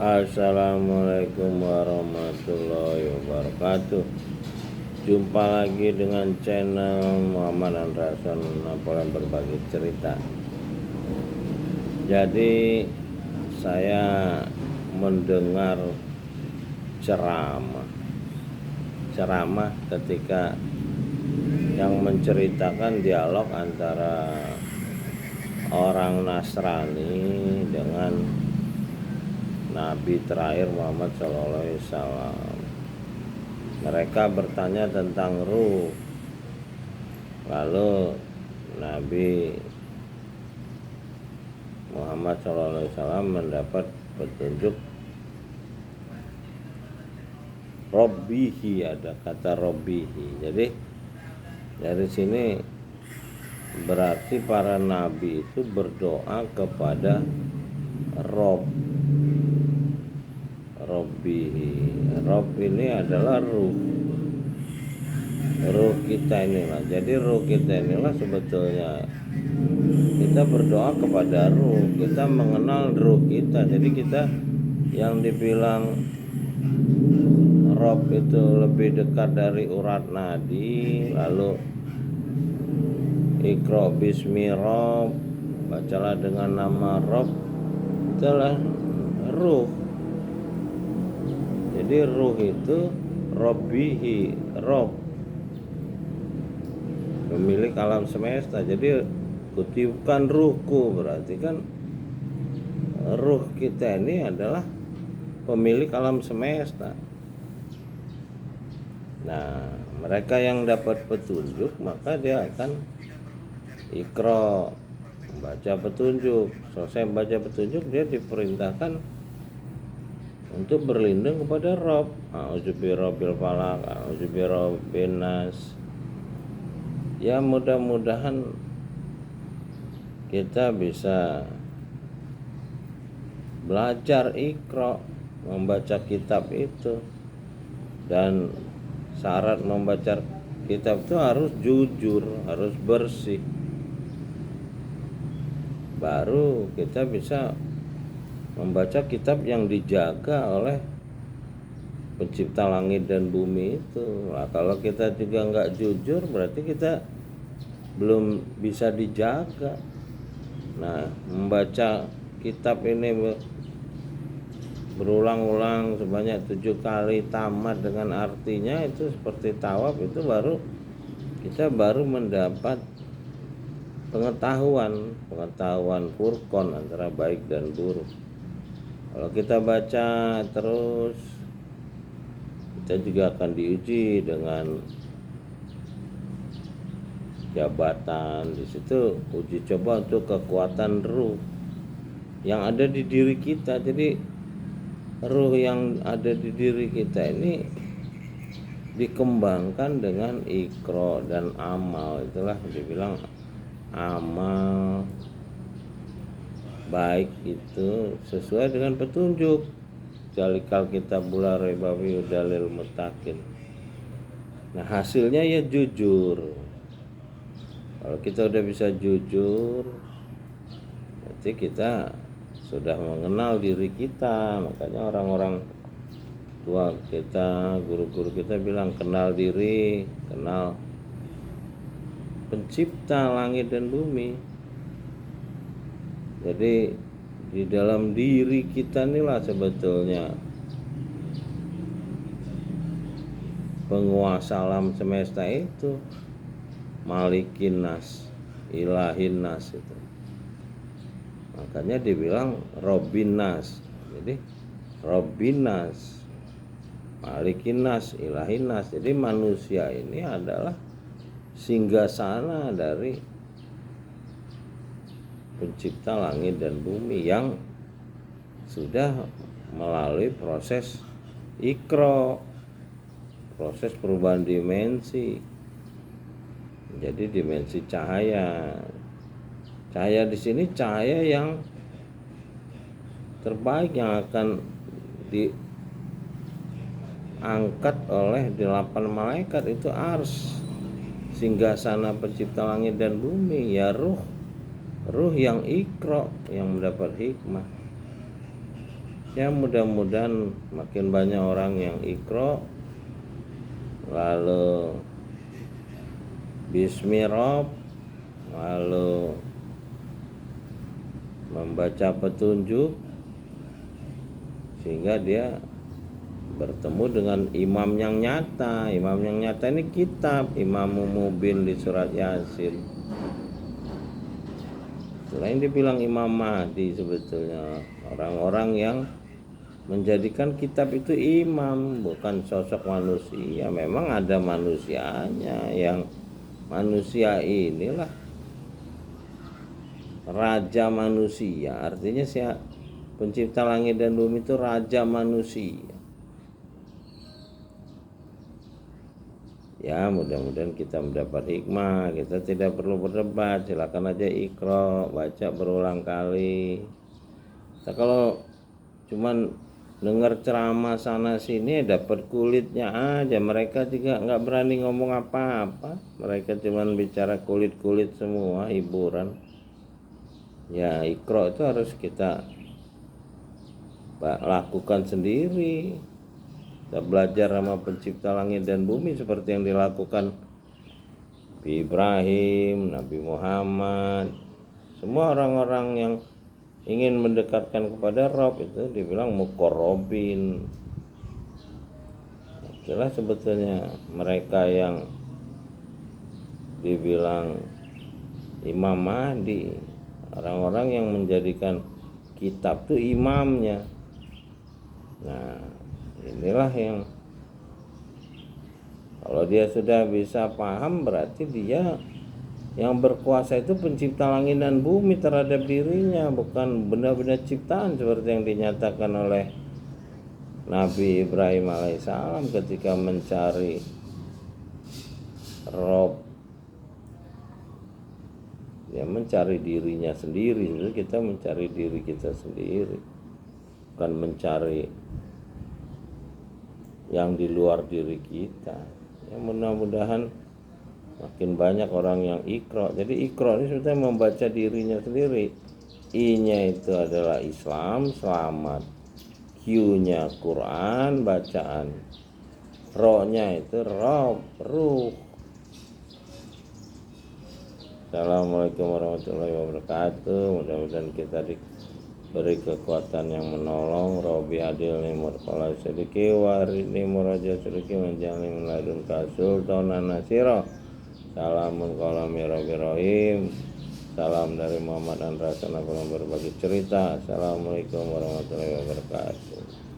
Assalamualaikum warahmatullahi wabarakatuh. Jumpa lagi dengan channel Muhammad Andrason Napoleon berbagi cerita. Jadi saya mendengar ceramah ketika yang menceritakan dialog antara orang Nasrani dengan Nabi terakhir Muhammad SAW. Mereka bertanya tentang ruh. Lalu Nabi Muhammad SAW mendapat petunjuk Robbihi, ada kata Robbihi. Jadi dari sini berarti para nabi itu berdoa kepada Robbihi. Rob ini adalah ruh kita inilah. Jadi ruh kita inilah sebetulnya kita berdoa kepada ruh, kita mengenal ruh kita. Jadi kita yang dibilang Rob itu lebih dekat dari urat nadi. Lalu Iqra bismi Rob, bacalah dengan nama Rob, itulah ruh. Jadi ruh itu Robbihi, Rob, pemilik alam semesta. Jadi kutiupkan ruhku, berarti kan ruh kita ini adalah pemilik alam semesta. Nah, mereka yang dapat petunjuk maka dia akan Iqra, baca petunjuk. Selesai baca petunjuk, dia diperintahkan untuk berlindung kepada Rob. A'udzubirabbil falaq, a'udzubirabbin nas. Ya, mudah-mudahan kita bisa belajar Iqra, membaca kitab itu. Dan syarat membaca kitab itu harus jujur, harus bersih. Baru kita bisa membaca kitab yang dijaga oleh pencipta langit dan bumi itu. Nah, kalau kita juga nggak jujur, berarti kita belum bisa dijaga. Nah, membaca kitab ini berulang-ulang sebanyak 7 kali, tamat dengan artinya, itu seperti tawaf, itu baru kita mendapat pengetahuan furqan antara baik dan buruk. Kalau kita baca terus, kita juga akan diuji dengan jabatan. Di situ uji coba untuk kekuatan ruh yang ada di diri kita. Jadi ruh yang ada di diri kita ini dikembangkan dengan Iqra dan amal. Itulah dibilang amal baik itu sesuai dengan petunjuk. Jalikal kitab bula rebawi dalil mutakin. Nah, hasilnya ya jujur. Kalau kita udah bisa jujur, berarti kita sudah mengenal diri kita. Makanya orang-orang tua kita, guru-guru kita bilang kenal diri, kenal pencipta langit dan bumi. Jadi di dalam diri kita inilah sebetulnya penguasa alam semesta itu, malikin nas, ilahin nas itu. Makanya dibilang Robbin nas. Jadi Robbin nas, malikin nas, ilahin nas. Jadi manusia ini adalah singgasana dari pencipta langit dan bumi yang sudah melalui proses Iqra, proses perubahan dimensi. Jadi dimensi cahaya. Cahaya di sini cahaya yang terbaik yang akan diangkat oleh 8 malaikat, itu ars, singgasana pencipta langit dan bumi, ya ruh yang Iqra, yang mendapat hikmah. Ya mudah-mudahan makin banyak orang yang Iqra, lalu Bismillah, lalu membaca petunjuk, sehingga dia bertemu dengan imam yang nyata. Imam yang nyata ini kitab Imam Mubin di surat Yasin. Selain dibilang Imam Mahdi, sebetulnya orang-orang yang menjadikan kitab itu imam, bukan sosok manusia. Memang ada manusianya, yang manusia inilah raja manusia. Artinya pencipta langit dan bumi itu raja manusia. Ya mudah-mudahan kita mendapat hikmah. Kita tidak perlu berdebat, silakan aja Iqra, baca berulang kali. Nah, kalau cuman dengar ceramah sana sini dapat kulitnya aja, mereka juga nggak berani ngomong apa-apa. Mereka cuman bicara kulit-kulit semua, hiburan. Ya Iqra itu harus kita lakukan sendiri. Kita belajar sama pencipta langit dan bumi seperti yang dilakukan Nabi Ibrahim, Nabi Muhammad. Semua orang-orang yang ingin mendekatkan kepada Rabb itu dibilang muqarrabin. Itulah sebetulnya mereka yang dibilang Imam Mahdi, orang-orang yang menjadikan kitab itu imamnya. Nah inilah yang kalau dia sudah bisa paham, berarti dia yang berkuasa itu pencipta langit dan bumi terhadap dirinya, bukan benda-benda ciptaan seperti yang dinyatakan oleh Nabi Ibrahim alaihissalam ketika mencari Rob. Dia mencari dirinya sendiri. Itu kita mencari diri kita sendiri, bukan mencari yang di luar diri kita. Ya mudah-mudahan makin banyak orang yang Iqra. Jadi Iqra ini sebetulnya membaca dirinya sendiri. I-nya itu adalah Islam, selamat. Q-nya Quran, bacaan. Ro-nya itu Rob, ruh. Assalamualaikum warahmatullahi wabarakatuh. Mudah-mudahan kita beri kekuatan yang menolong. Robi adil nimur kola sediki wari nimur raja sediki menjali meladun kasul sultanan nasiro. Salamun kolam Robi rohim. Salam dari Muhammad Andra Sana berbagi cerita. Assalamualaikum warahmatullahi wabarakatuh.